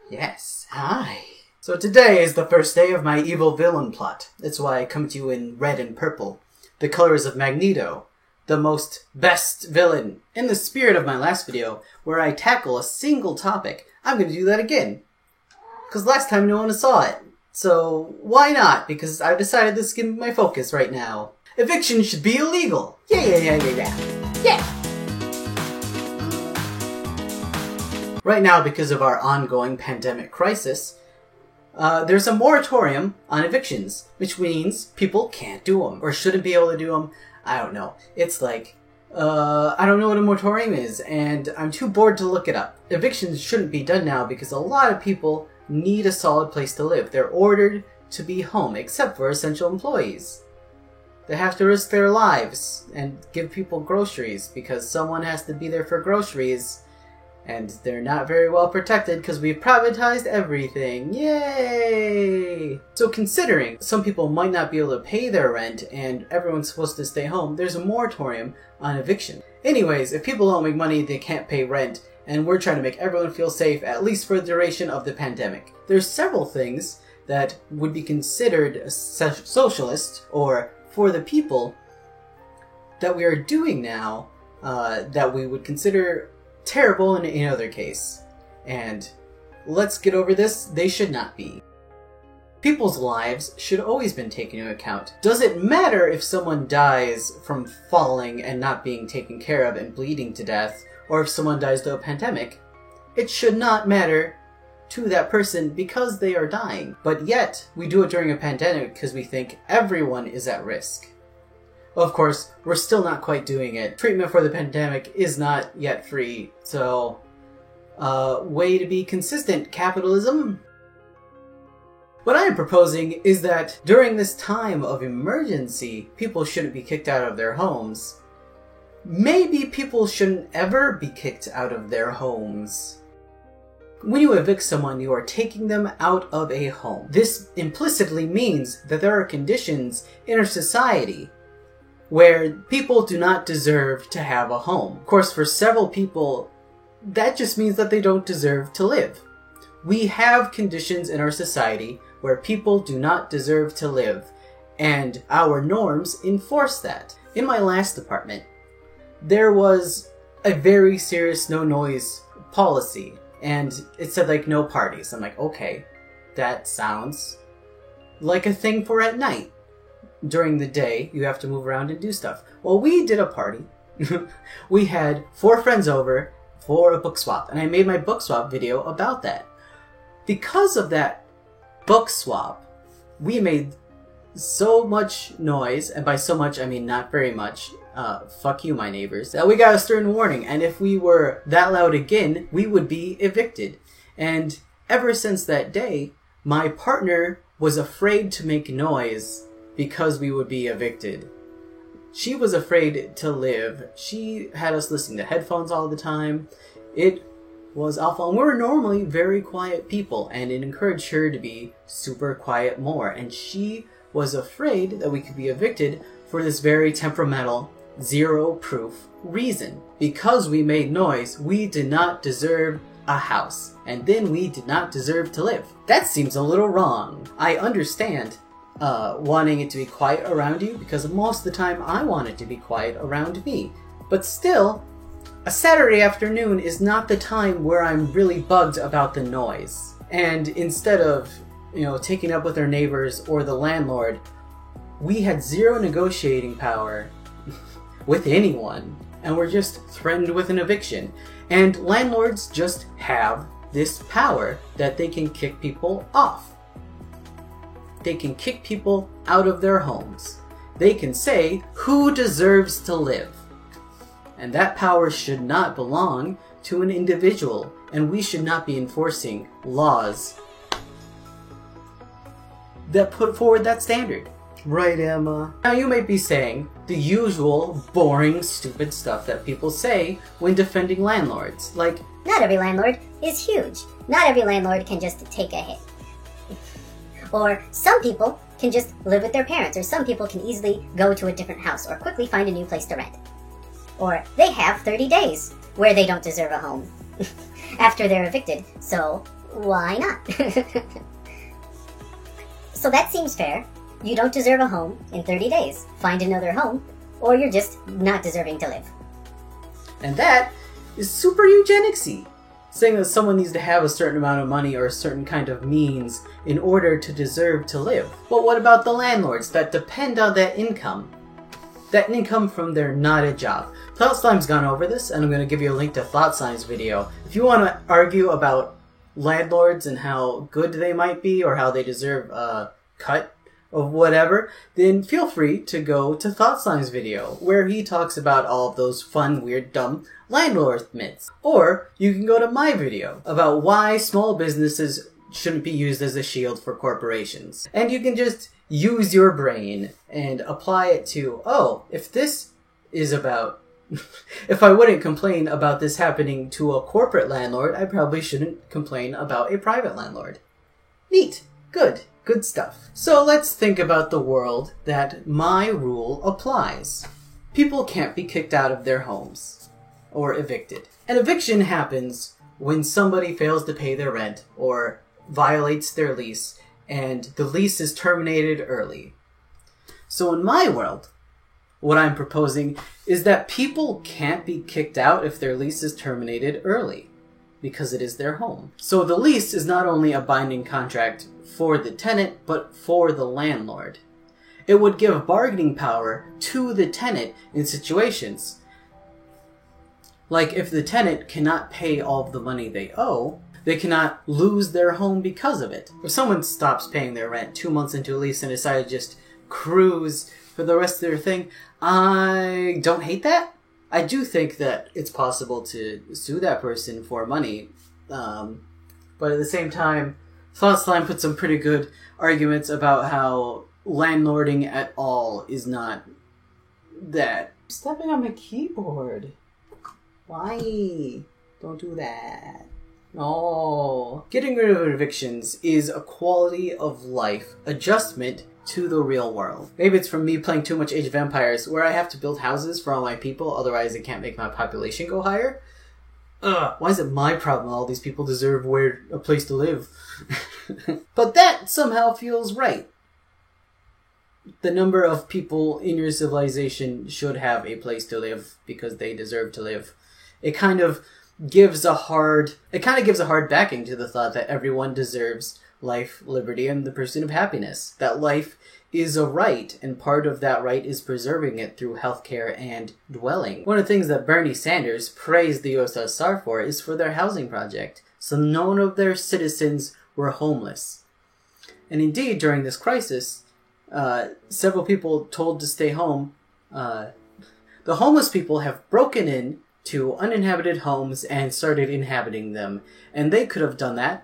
Yes, hi. So today is the first day of my evil villain plot. That's why I come to you in red and purple, the colors of Magneto, the most best villain. In the spirit of my last video, where I tackle a single topic, I'm going to do that again. Because last time no one saw it. So why not? Because I've decided this is going to be my focus right now. Eviction should be illegal. Yeah. Right now, because of our ongoing pandemic crisis, there's a moratorium on evictions, which means people can't do them, or shouldn't be able to do them. I don't know. It's like, I don't know what a moratorium is, and I'm too bored to look it up. Evictions shouldn't be done now because a lot of people need a solid place to live. They're ordered to be home, except for essential employees. They have to risk their lives and give people groceries because someone has to be there for groceries. And they're not very well protected because we've privatized everything. Yay! So considering some people might not be able to pay their rent and everyone's supposed to stay home, there's a moratorium on eviction. Anyways, if people don't make money, they can't pay rent, and we're trying to make everyone feel safe, at least for the duration of the pandemic. There's several things that would be considered socialist, or for the people, that we are doing now, that we would consider terrible in any other case. And let's get over this, they should not be. People's lives should always been taken into account. Does it matter if someone dies from falling and not being taken care of and bleeding to death, or if someone dies to a pandemic? It should not matter to that person because they are dying. But yet, we do it during a pandemic because we think everyone is at risk. Of course, we're still not quite doing it. Treatment for the pandemic is not yet free, so way to be consistent, capitalism. What I am proposing is that during this time of emergency, people shouldn't be kicked out of their homes. Maybe people shouldn't ever be kicked out of their homes. When you evict someone, you are taking them out of a home. This implicitly means that there are conditions in our society where people do not deserve to have a home. Of course, for several people, that just means that they don't deserve to live. We have conditions in our society where people do not deserve to live, and our norms enforce that. In my last apartment, there was a very serious no noise policy, and it said like no parties. I'm like, okay, that sounds like a thing for at night. During the day, you have to move around and do stuff. Well, we did a party. We had 4 friends over for a book swap, and I made my book swap video about that. Because of that book swap, we made so much noise, and by so much I mean not very much, fuck you my neighbors, that we got a stern warning, and if we were that loud again, we would be evicted. And ever since that day, my partner was afraid to make noise because we would be evicted. She was afraid to live. She had us listening to headphones all the time. It was awful. And we were normally very quiet people, and it encouraged her to be super quiet more. And she was afraid that we could be evicted for this very temperamental, zero-proof reason. Because we made noise, we did not deserve a house. And then we did not deserve to live. That seems a little wrong. I understand wanting it to be quiet around you, because most of the time I want it to be quiet around me. But still, a Saturday afternoon is not the time where I'm really bugged about the noise. And instead of, taking up with our neighbors or the landlord, we had zero negotiating power with anyone, and we're just threatened with an eviction. And landlords just have this power that they can kick people off. They can kick people out of their homes. They can say who deserves to live. And that power should not belong to an individual, and we should not be enforcing laws that put forward that standard. Right, Emma? Now you might be saying the usual boring, stupid stuff that people say when defending landlords, like, not every landlord is huge. Not every landlord can just take a hit. Or some people can just live with their parents, or some people can easily go to a different house or quickly find a new place to rent. Or they have 30 days where they don't deserve a home after they're evicted, so why not? So that seems fair. You don't deserve a home in 30 days. Find another home, or you're just not deserving to live. And that is super eugenicsy, saying that someone needs to have a certain amount of money or a certain kind of means in order to deserve to live. But what about the landlords that depend on that income? That income from their not a job. Thought Slime's gone over this, and I'm going to give you a link to Thought Slime's video. If you want to argue about landlords and how good they might be or how they deserve a cut of whatever, then feel free to go to Thought Slime's video, where he talks about all of those fun, weird, dumb landlord myths. Or you can go to my video about why small businesses shouldn't be used as a shield for corporations. And you can just use your brain and apply it to, oh, if this is about... if I wouldn't complain about this happening to a corporate landlord, I probably shouldn't complain about a private landlord. Neat. Good. Good stuff. So let's think about the world that my rule applies. People can't be kicked out of their homes or evicted. An eviction happens when somebody fails to pay their rent or violates their lease and the lease is terminated early. So in my world, what I'm proposing is that people can't be kicked out if their lease is terminated early, because it is their home. So the lease is not only a binding contract for the tenant, but for the landlord. It would give bargaining power to the tenant in situations like if the tenant cannot pay all of the money they owe, they cannot lose their home because of it. If someone stops paying their rent 2 months into a lease and decides to just cruise for the rest of their thing, I don't hate that. I do think that it's possible to sue that person for money, but at the same time, Thought Slime put some pretty good arguments about how landlording at all is not that. Stepping on my keyboard. Why? Don't do that. No. Getting rid of evictions is a quality of life adjustment to the real world. Maybe it's from me playing too much Age of Empires, where I have to build houses for all my people, otherwise I can't make my population go higher. Why is it my problem all these people deserve a place to live? But that somehow feels right. The number of people in your civilization should have a place to live because they deserve to live. It kind of gives a hard backing to the thought that everyone deserves life, liberty, and the pursuit of happiness. That life is a right, and part of that right is preserving it through healthcare and dwelling. One of the things that Bernie Sanders praised the USSR for is for their housing project. So none of their citizens were homeless. And indeed, during this crisis, several people told to stay home. The homeless people have broken in to uninhabited homes and started inhabiting them. And they could have done that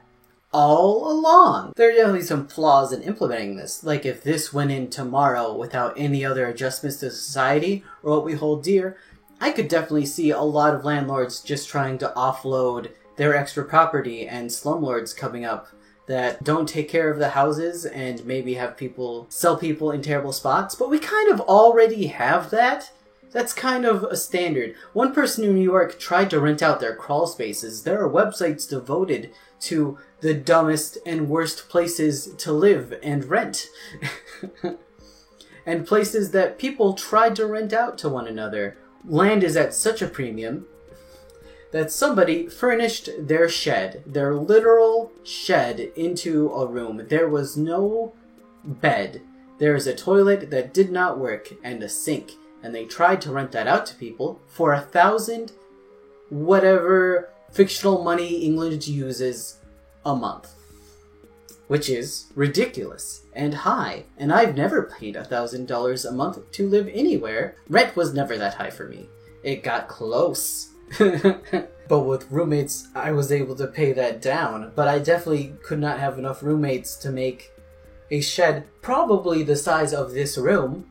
all along. There are definitely some flaws in implementing this. Like if this went in tomorrow without any other adjustments to society or what we hold dear, I could definitely see a lot of landlords just trying to offload their extra property and slumlords coming up that don't take care of the houses and maybe have people sell people in terrible spots. But we kind of already have that. That's kind of a standard. One person in New York tried to rent out their crawl spaces. There are websites devoted to the dumbest and worst places to live and rent. And places that people tried to rent out to one another. Land is at such a premium that somebody furnished their shed, their literal shed, into a room. There was no bed. There was a toilet that did not work and a sink. And they tried to rent that out to people for 1,000 whatever fictional money England uses a month. Which is ridiculous and high. And I've never paid $1,000 a month to live anywhere. Rent was never that high for me. It got close. But with roommates, I was able to pay that down. But I definitely could not have enough roommates to make a shed probably the size of this room,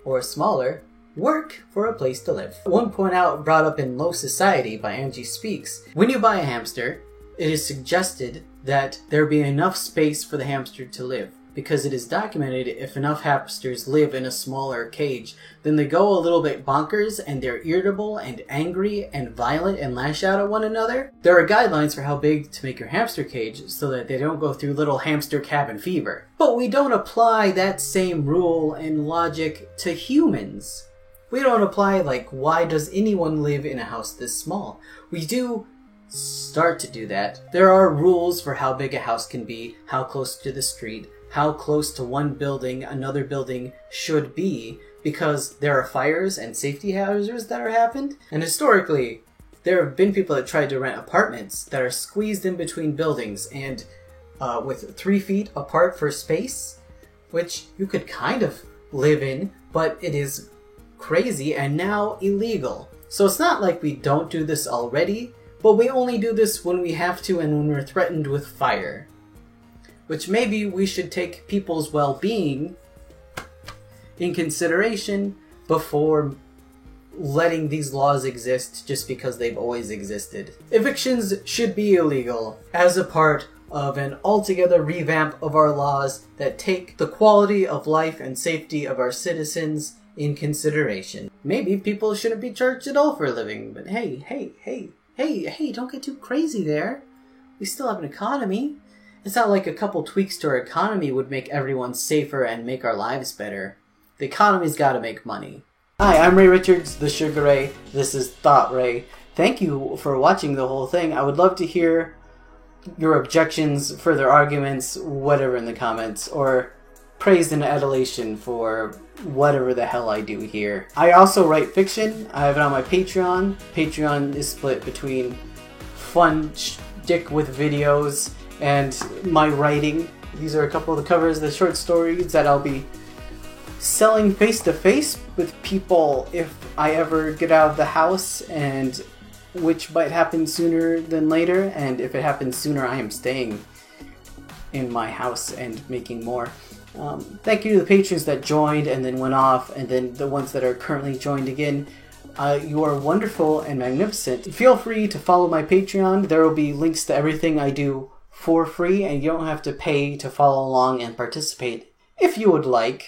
or smaller, work for a place to live. One point out brought up in Low Society by Angie Speaks. When you buy a hamster, it is suggested that there be enough space for the hamster to live. because it is documented if enough hamsters live in a smaller cage, then they go a little bit bonkers and they're irritable and angry and violent and lash out at one another. There are guidelines for how big to make your hamster cage so that they don't go through little hamster cabin fever. But we don't apply that same rule and logic to humans. We don't apply like, why does anyone live in a house this small? We do start to do that. There are rules for how big a house can be, how close to the street, how close to one building another building should be, because there are fires and safety hazards that are happened. And historically, there have been people that tried to rent apartments that are squeezed in between buildings and with 3 feet apart for space, which you could kind of live in, but it is crazy and now illegal. So it's not like we don't do this already, but we only do this when we have to and when we're threatened with fire. Which maybe we should take people's well-being in consideration before letting these laws exist just because they've always existed. Evictions should be illegal as a part of an altogether revamp of our laws that take the quality of life and safety of our citizens in consideration. Maybe people shouldn't be charged at all for a living, but hey, don't get too crazy there. We still have an economy. It's not like a couple tweaks to our economy would make everyone safer and make our lives better. The economy's gotta make money. Hi, I'm Ray Richards, the Sugar Ray. This is Thought Ray. Thank you for watching the whole thing. I would love to hear your objections, further arguments, whatever in the comments, or praise and adulation for whatever the hell I do here. I also write fiction. I have it on my Patreon. Patreon is split between fun shtick with videos and my writing. These are a couple of the covers of the short stories that I'll be selling face to face with people if I ever get out of the house, and which might happen sooner than later, and if it happens sooner I am staying in my house and making more. Thank you to the patrons that joined and then went off, and then the ones that are currently joined again. You are wonderful and magnificent. Feel free to follow my Patreon. There will be links to everything I do for free, and you don't have to pay to follow along and participate if you would like.